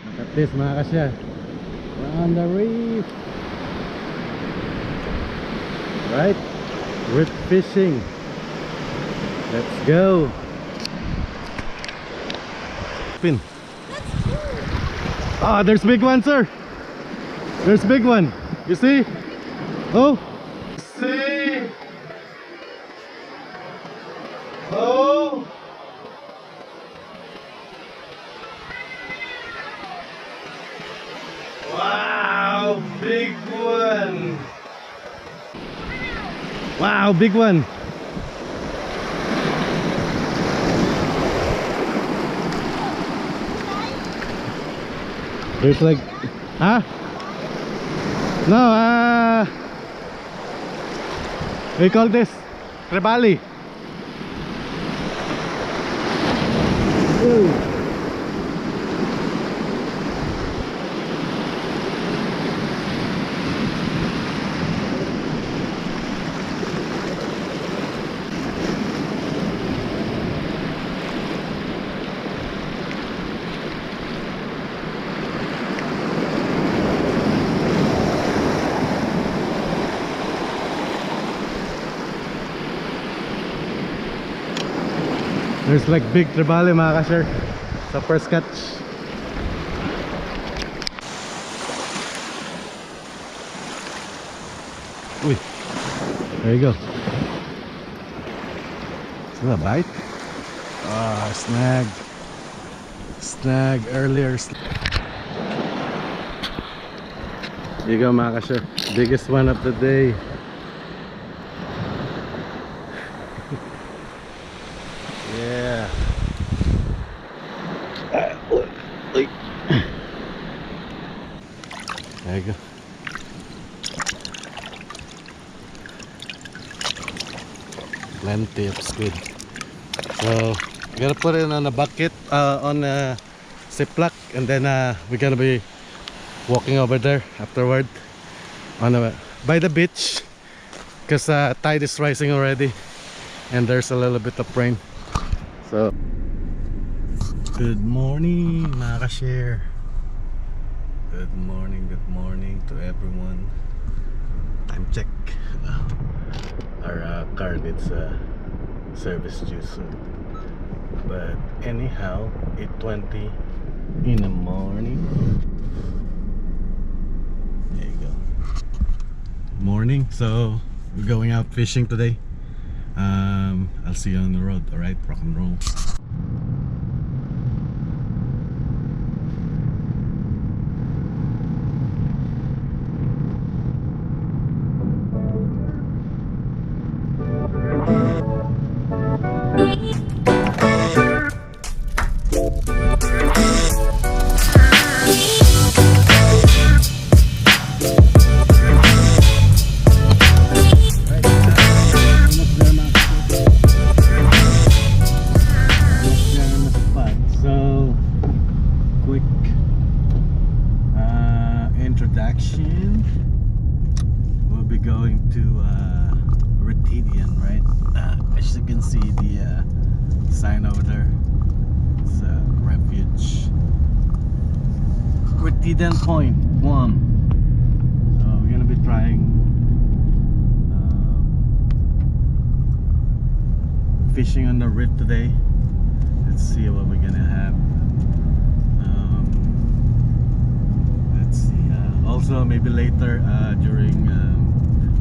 Look at this mga kasya. We're on the reef. Right? Reef fishing. Let's go. Spin. Ah, there's big one, sir. There's big one. You see? Oh. See? Oh. Wow, big one. Wow, big one. There's like, huh? No, we call this trevally. Ooh. There's like big trevally mga ka-sir sa first catch. Uy, there you go. Is that a bite? Ah, snag earlier. There you go mga ka-sir, biggest one of the day. Yeah. There you go. Plenty of squid. So we gotta put it on a bucket, on a ziplock, and then we're gonna be walking over there afterward on by the beach, because tide is rising already and there's a little bit of rain. So, good morning mga ka-share. Good morning to everyone. Time check. Our car needs service due soon. But anyhow, 8:20 in the morning. There you go. Morning. So we're going out fishing today. I'll see you on the road. Alright, rock and roll. We'll be going to Ritidian, right? As you can see the sign over there. It's a refuge. Ritidian Point, Guam. So we're gonna be trying fishing on the reef today. Let's see what we're gonna have. Also maybe later during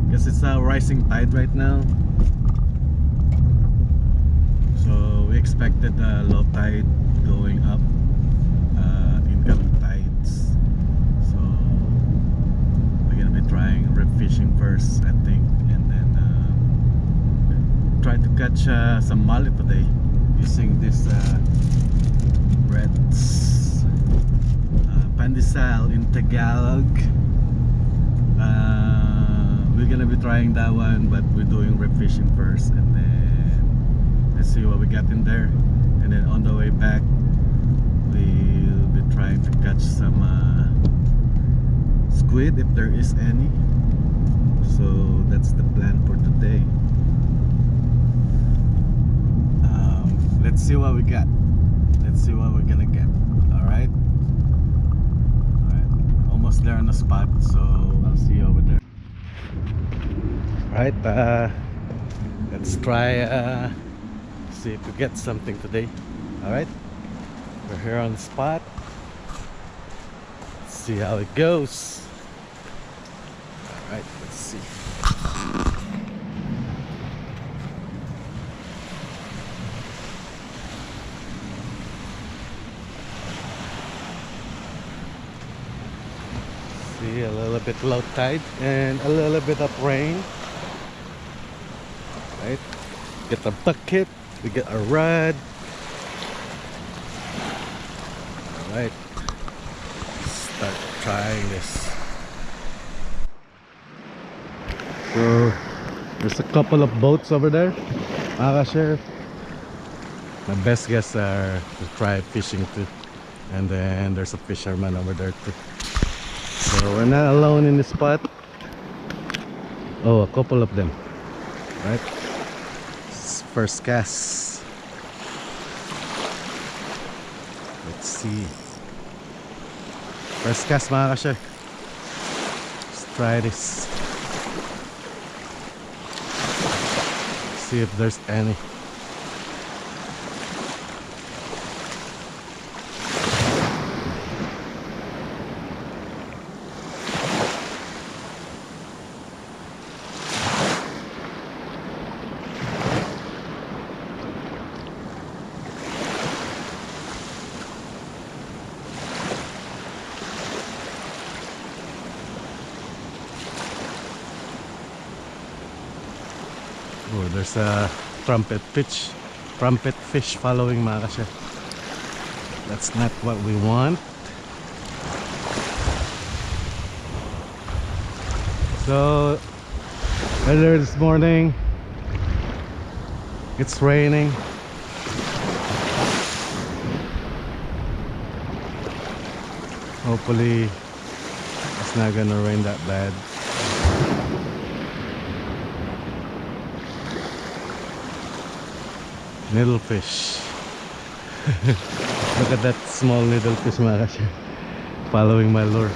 because it's a rising tide right now, so we expected low tide going up, incoming tides. So we're gonna be trying reef fishing first, I think, and then try to catch some mullet today using this breads. Pandesal in Tagalog. We're gonna be trying that one, but we're doing reef fishing first, and then let's see what we got in there. And then on the way back, we'll be trying to catch some squid if there is any. So that's the plan for today. Let's see what we got. Let's see what we're gonna get. All right. spot, so I'll see you over there. Right, let's try see if we get something today. All right, we're here on the spot. Let's see how it goes. All right, let's see. See, a little bit low tide and a little bit of rain. Right, get the bucket, we get a rod. All right, start trying this. So there's a couple of boats over there, share. My best guess are to try fishing too, and then there's a fisherman over there too. So we're not alone in this spot. Oh, a couple of them. Right, first cast. Let's see. First cast, mga ka-share. Let's try this. See if there's any. Oh, there's a trumpet fish following, mga ka-share. That's not what we want. So earlier this morning it's raining. Hopefully it's not gonna rain that bad. Needlefish. Look at that small needlefish, mga ka-share, following my lure.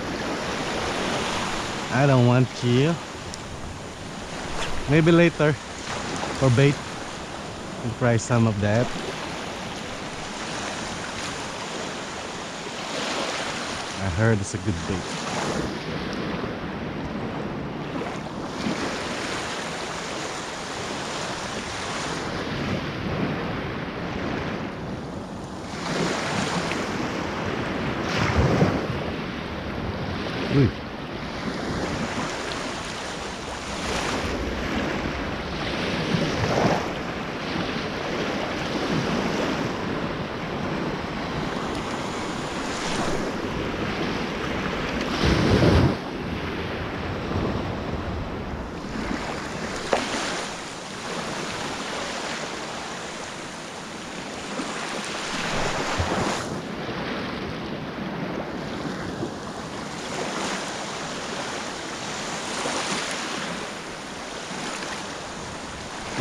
I don't want you. Maybe later for bait. We'll try some of that. I heard it's a good bait. Uy.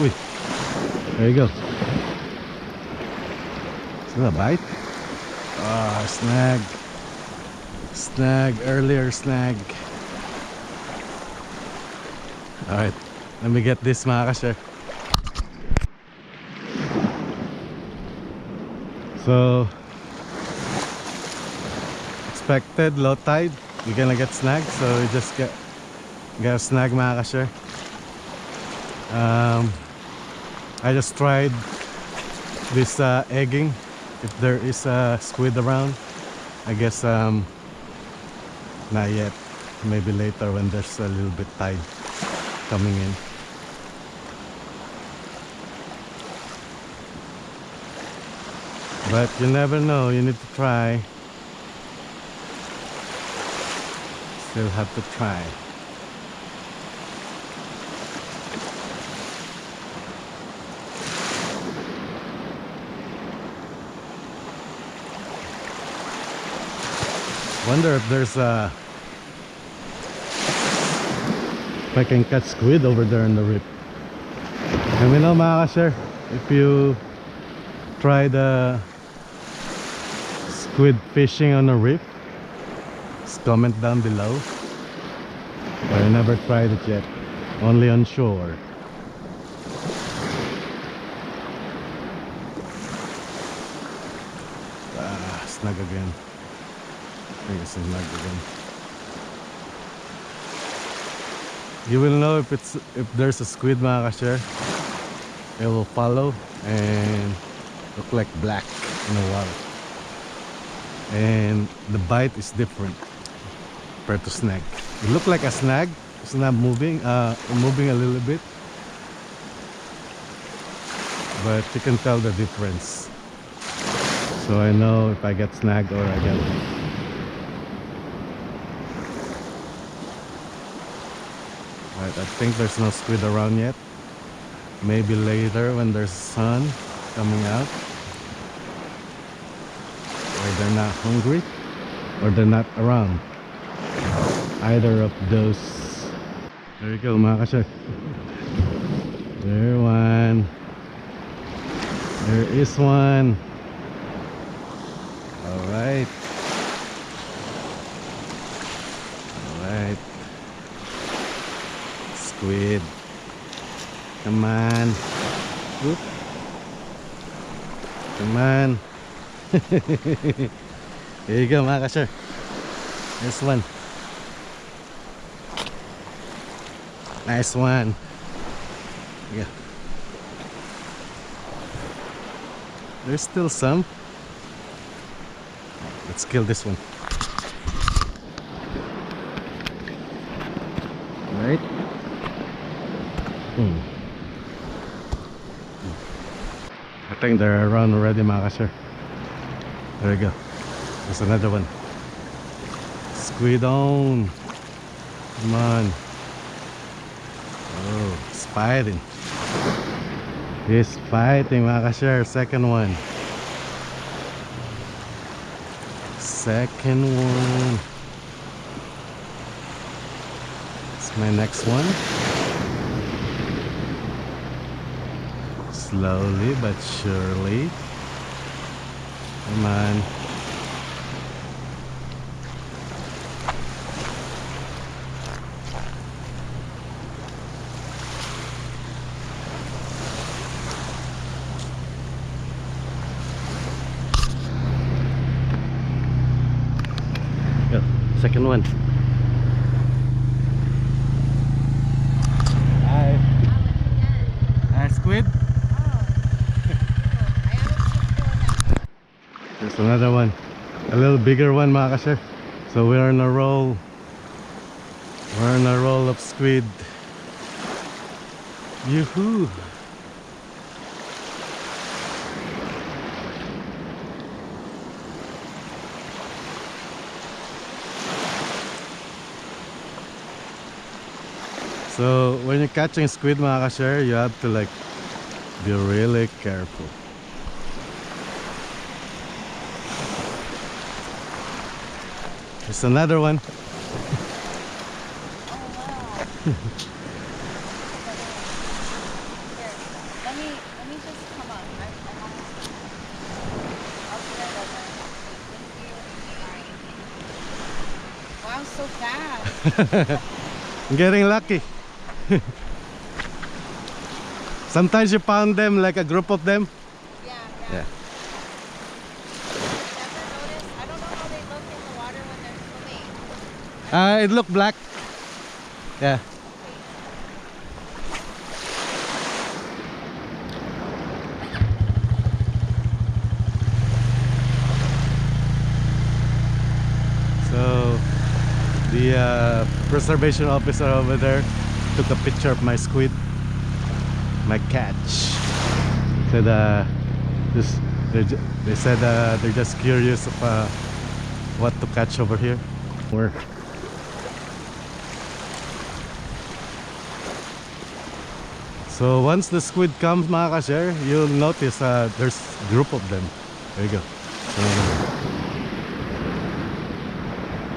Uy, there you go. Is that a bite? Ah, snag. Snag, earlier snag. Alright, let me get this, mga ka-share. So expected low tide, you're gonna get snagged, so you just get a snag, mga ka-share. I just tried this egging, if there is a squid around. I guess not yet, maybe later when there's a little bit tide coming in. But you never know, you need to try. Still have to try. Wonder if there's if I can catch squid over there in the reef. Let me know, mga ka-share, if you try the squid fishing on a reef. Just comment down below. I never tried it yet. Only on shore. Ah, snag again. I think it's a snag again. You will know if there's a squid, mga ka-share. It will follow and look like black in the water. And the bite is different compared to snag. It look like a snag. It's not moving, moving a little bit, but you can tell the difference. So I know if I get snagged or I get. Right, I think there's no squid around yet. Maybe later when there's sun coming out, or they're not hungry, or they're not around. Either of those. There you go, mga ka-share. There one. There is one. Alright. Alright. Squid. Come on. Whoop. Come on. There you go, mga ka-share. There's one. Nice one. Yeah. There's still some. Let's kill this one. Right. I think they're around already, mga ka-share. There you go. There's another one. Squid on. Come on. Oh, it's fighting. He's fighting, mga ka-share. Second one. Second one. It's my next one. Slowly but surely. Come on. Go. Second one. Hi. Hi, squid. There's another one, a little bigger one, mga ka-share. So we're on a roll. We're on a roll of squid. Yoo-hoo! So when you're catching squid, mga ka-share, you have to like be really careful. There's another one. Oh wow. Here, let me just come up. I almost I'll be right over. Thank you. Wow, so fast. I'm getting lucky. Sometimes you found them like a group of them. Yeah. Yeah. I don't know how they look in the water when they're swimming. It looked black. Yeah. So the preservation officer over there took a picture of my squid, my catch. Said they said they're just curious of what to catch over here. Where? So once the squid comes, mga ka-share, you'll notice there's a group of them. There you go.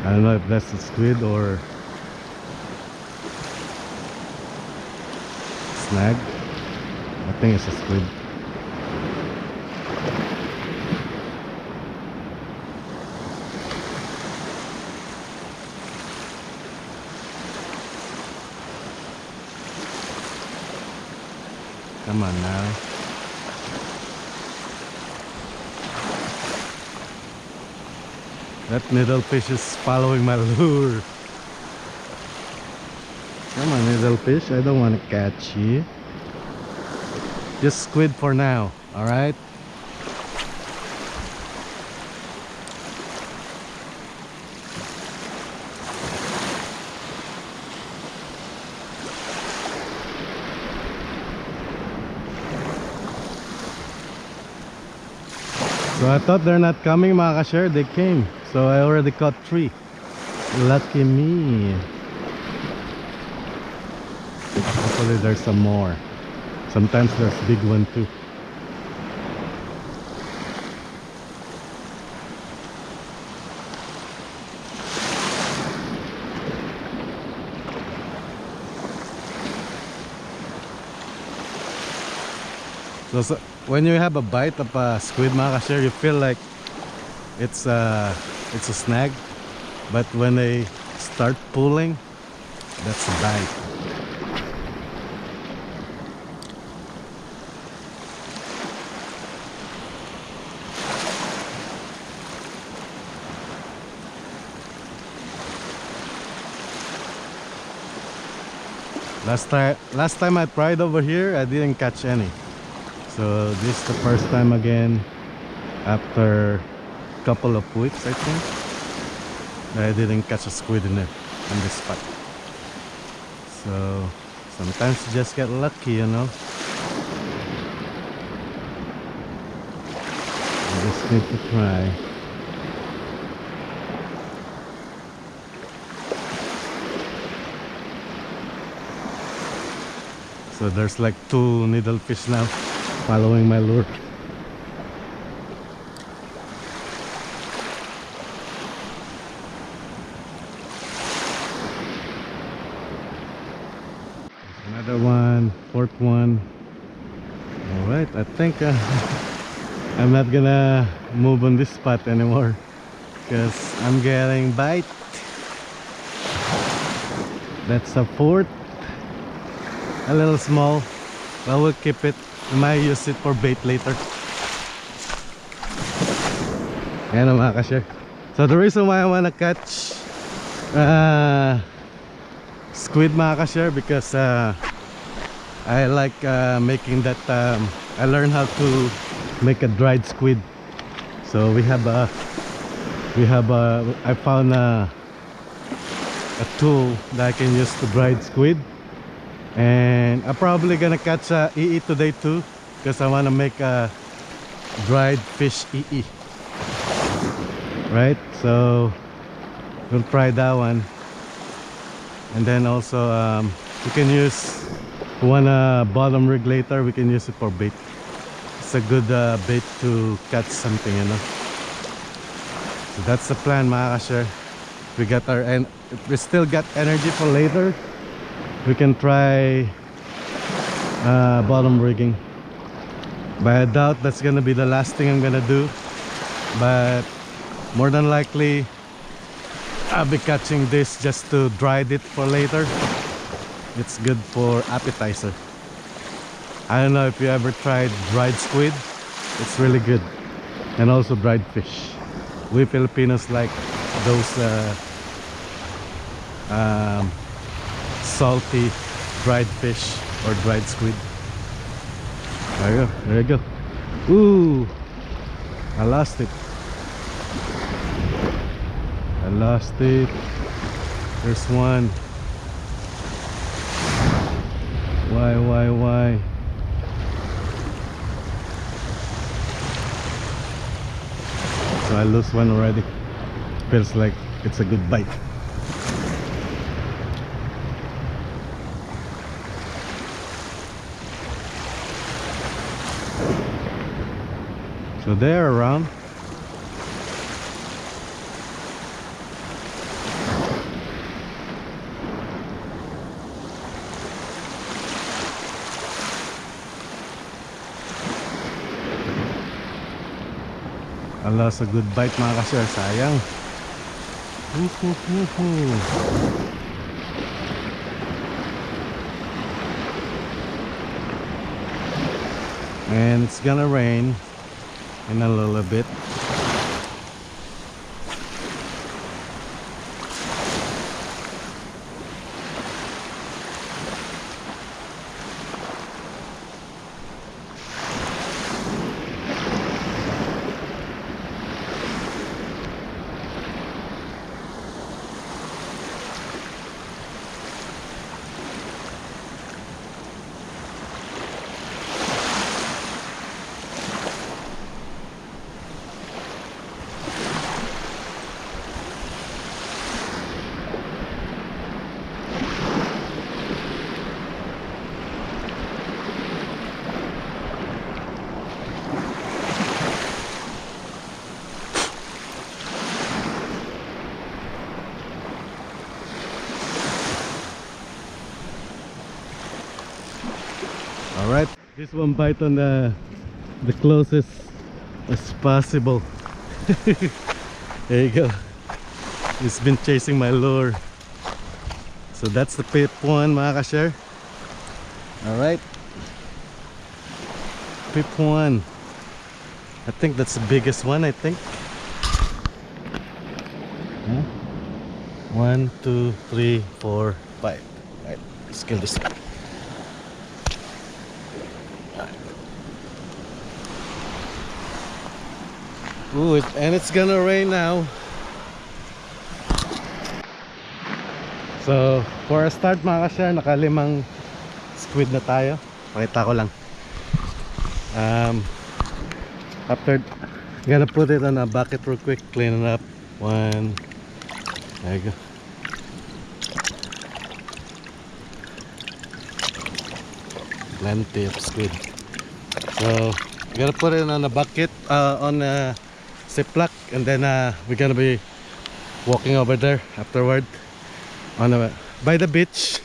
I don't know if that's a squid or snag. I think it's a squid. Come on now. That needlefish is following my lure. Come on, needlefish. I don't want to catch you. Just squid for now, alright? So I thought they're not coming, mga ka-share. They came. So I already caught 3. Lucky me. Hopefully there's some more. Sometimes there's big one too. So when you have a bite of a squid, mga ka-share, you feel like it's a snag, but when they start pulling, that's a bite. Last time I tried over here, I didn't catch any. So this is the first time again after a couple of weeks, I think, that I didn't catch a squid in this spot. So sometimes you just get lucky, you know. You just need to try. So there's like 2 needlefish now following my lure. Another one, 4th one. Alright, I think I'm not gonna move on this spot anymore because I'm getting bite. That's a 4th. A little small, but we'll keep it. We might use it for bait later. Ayan o, mga ka-share. So the reason why I wanna catch squid, mga ka-share, because I like making that. I learned how to make a dried squid. So I found a tool that I can use to dried squid. And I'm probably gonna catch EE today too, because I want to make a dried fish EE. Right, so we'll try that one. And then also we can use, if we want a bottom rig later, we can use it for bait. It's a good bait to catch something, you know. So that's the plan, mga ka-share. We still got energy for later. We can try bottom rigging, but I doubt that's gonna be the last thing I'm gonna do. But more than likely I'll be catching this just to dry it for later. It's good for appetizer. I don't know if you ever tried dried squid. It's really good. And also dried fish. We Filipinos like those salty dried fish or dried squid. There you go, there you go. Ooh, I lost it. I lost it. There's one. Why? So I lose one already. Feels like it's a good bite. So they're around. I lost a good bite, mga ka-share. Sayang. and it's gonna rain in a little bit. Alright, this one bite on the closest as possible. There you go. It's been chasing my lure. So that's the pip one, mga ka-share. Alright, pip one. I think that's the biggest one, I think. Huh? 1, 2, 3, 4, 5. Alright, let's kill this one. Ooh, and it's gonna rain now. So, for a start mga ka-share, nakalimang squid na tayo. Pakita ko lang. After, gonna put it on a bucket real quick, clean it up. One, there you go. Plenty of squid. So, gonna put it on a bucket, on a ziplock, and then we're gonna be walking over there afterward on by the beach,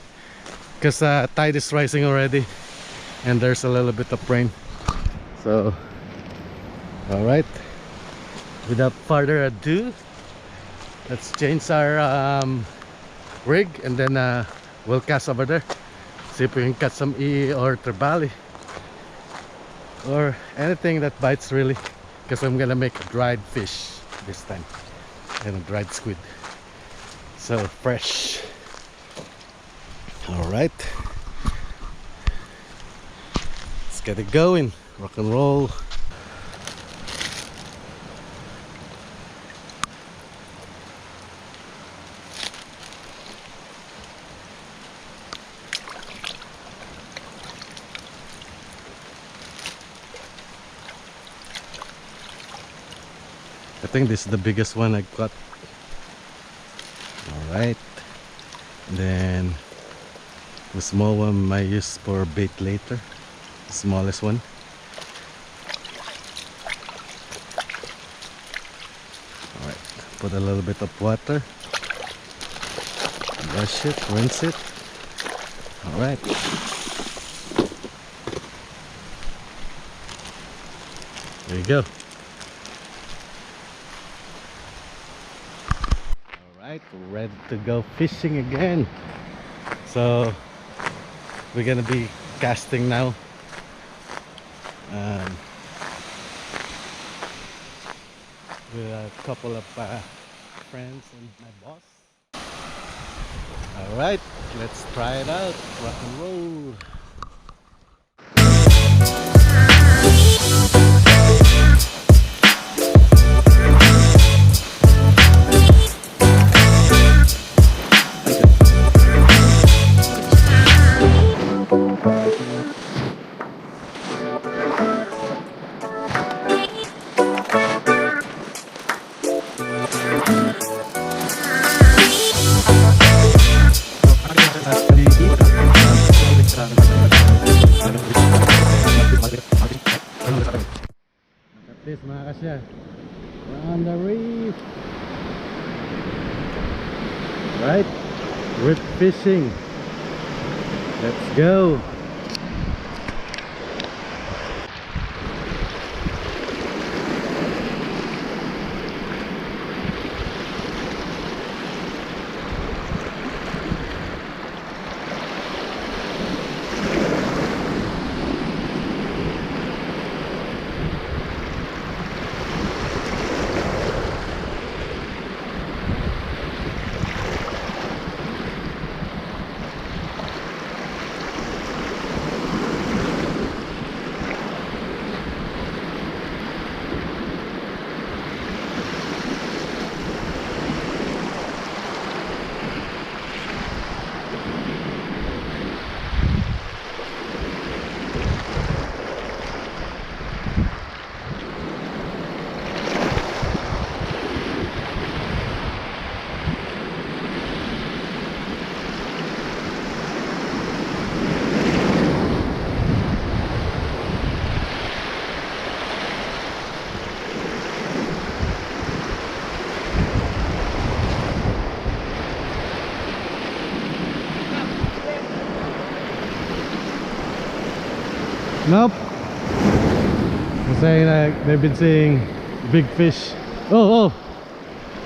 because tide is rising already and there's a little bit of rain. So alright, without further ado, let's change our rig, and then we'll cast over there, see if we can catch some or trevally or anything that bites really, because I'm gonna make a dried fish this time and a dried squid, so fresh. All right, let's get it going. Rock and roll. I think this is the biggest one I got. Alright, then the small one might use for bait later, the smallest one. Alright, put a little bit of water, wash it, rinse it. Alright, there you go. Alright, we're ready to go fishing again. So we're gonna be casting now. With a couple of friends and my boss. Alright, let's try it out. Rock and roll. This mga kasya, we're on the reef. Right, reef fishing. Let's go. Nope. They're saying like they've been seeing big fish. Oh,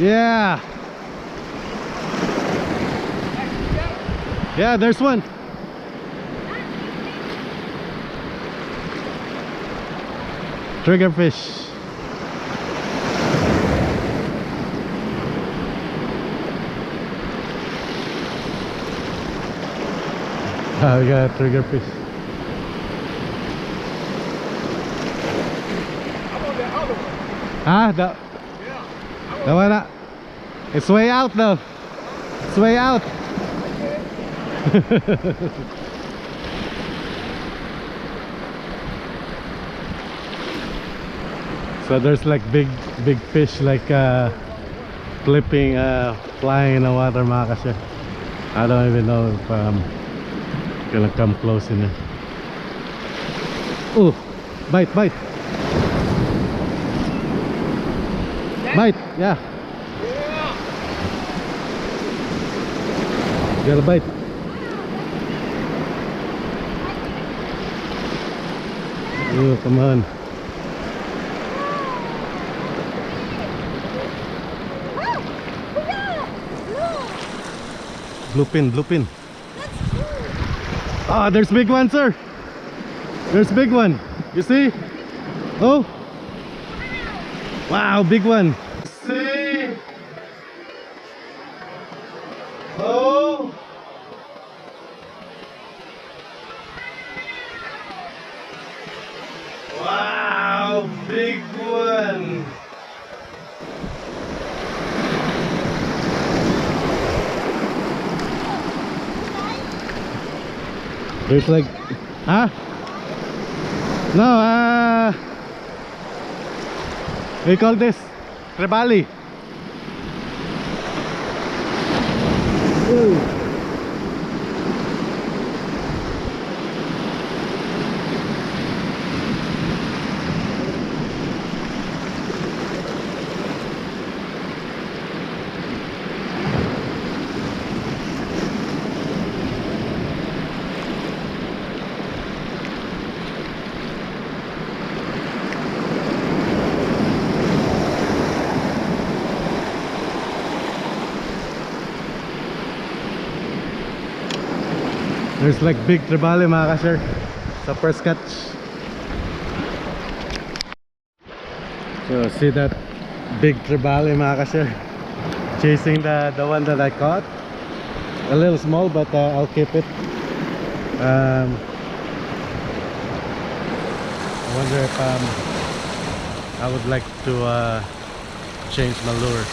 yeah. Yeah, there's one. Triggerfish. We got a triggerfish. Ah, that one. It's way out though. It's way out. So there's like big fish like flipping, flying in the water, mga kasya. I don't even know if gonna come close in there. Oh, bite. Bite, yeah. Got a bite. Oh, come on. Blue pin. Ah, there's big one, sir. There's big one. You see? Oh. Wow, big one. See? Oh. Wow, big one. There's like, huh? No, we call this trevally. There's like big trevally, mga ka-sir, sa first catch. So see that big trevally, mga ka-sir, chasing the one that I caught. A little small, but I'll keep it. I wonder if I would like to change my lure.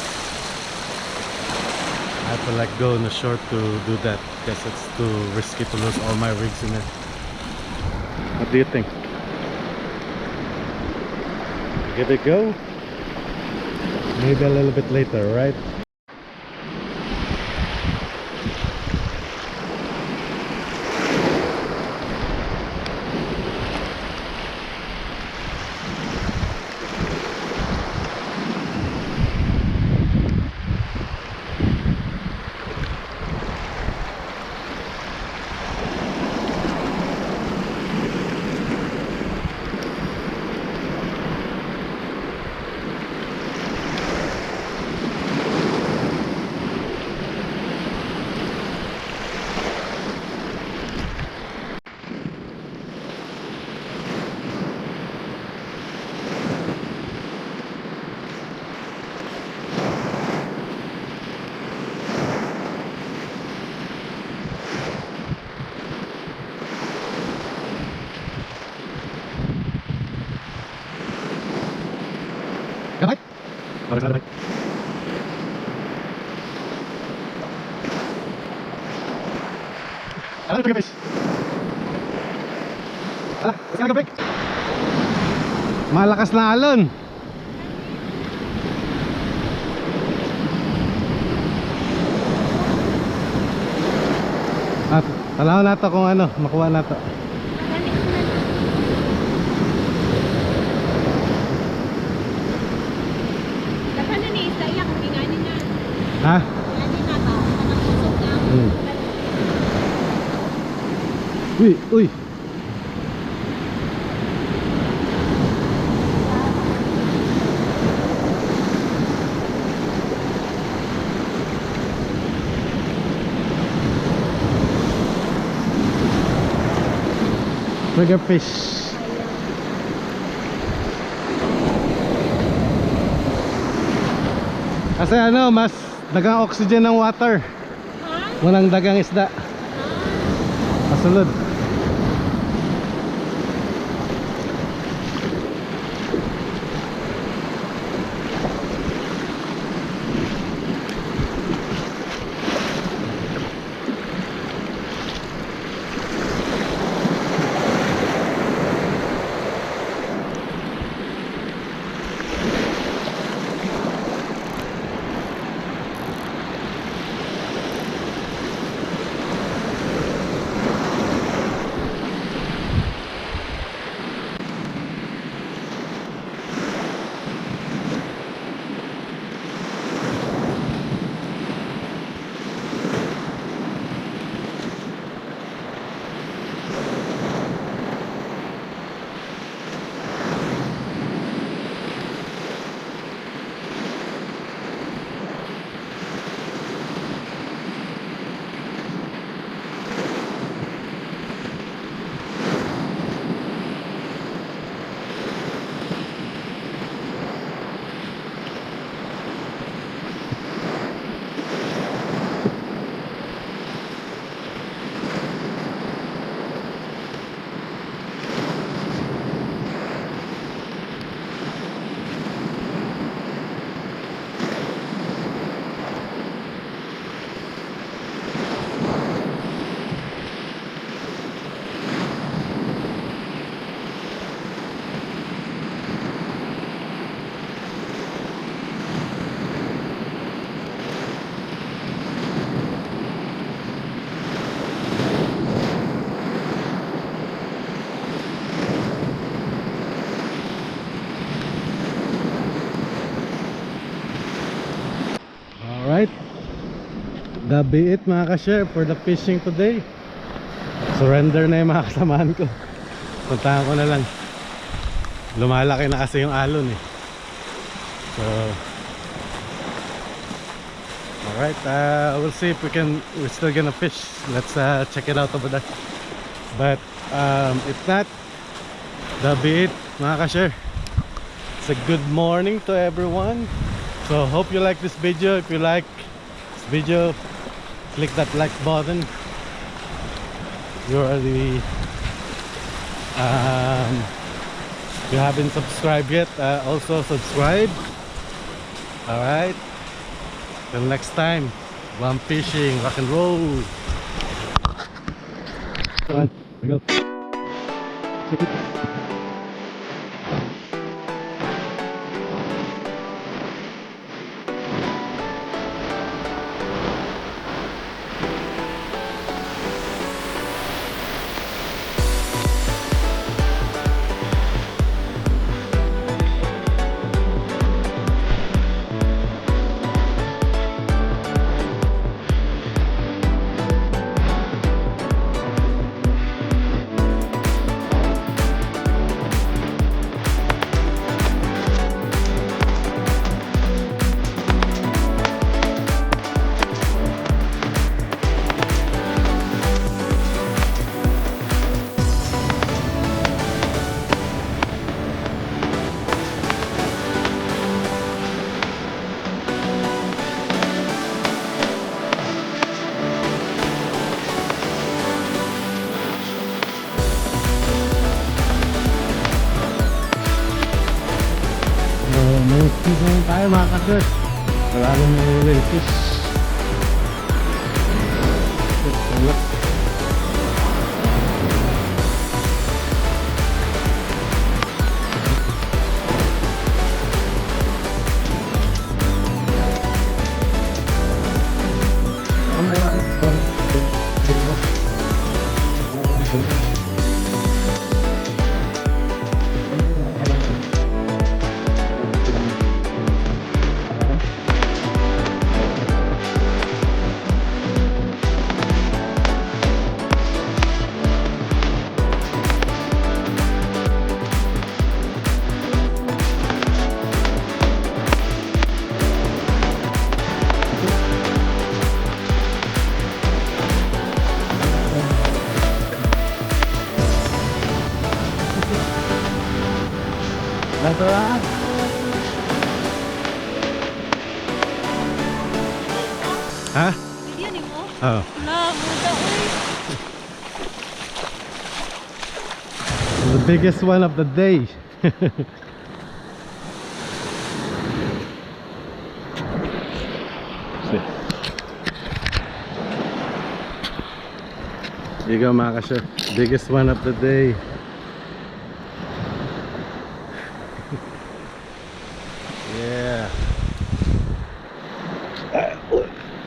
I have to like go in the shore to do that because it's too risky to lose all my rigs in it. What do you think? Give it a go? Maybe a little bit later, right? Ano yung fish? Let's go break. Malakas na alon. At talaw na to kung ano, makuha na to. Ha? Uy. Triggerfish. Kasi ano, mas dagang oxygen ng water. Walang dagang isda. Masulod. Alright, that be it mga ka-share for the fishing today. Surrender na yung mga kasamahan ko. Puntahan ko na lang. Lumalaki na kasi yung alon eh. So alright, we'll see if we're still gonna fish. Let's check it out over there. But if not, that be it mga ka-share. It's a good morning to everyone. So hope you like this video. If you like this video, click that like button. If you haven't subscribed yet, also subscribe. Alright, till next time, Guam fishing, rock and roll. Alright, here we go. May tayo mga ka-share. Maraming may fish. Ha? Hindi yan mo? Oh. Wala, muda uy. The biggest one of the day. See. Here you go, mga kasyo. Biggest one of the day. Yeah.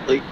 Uy.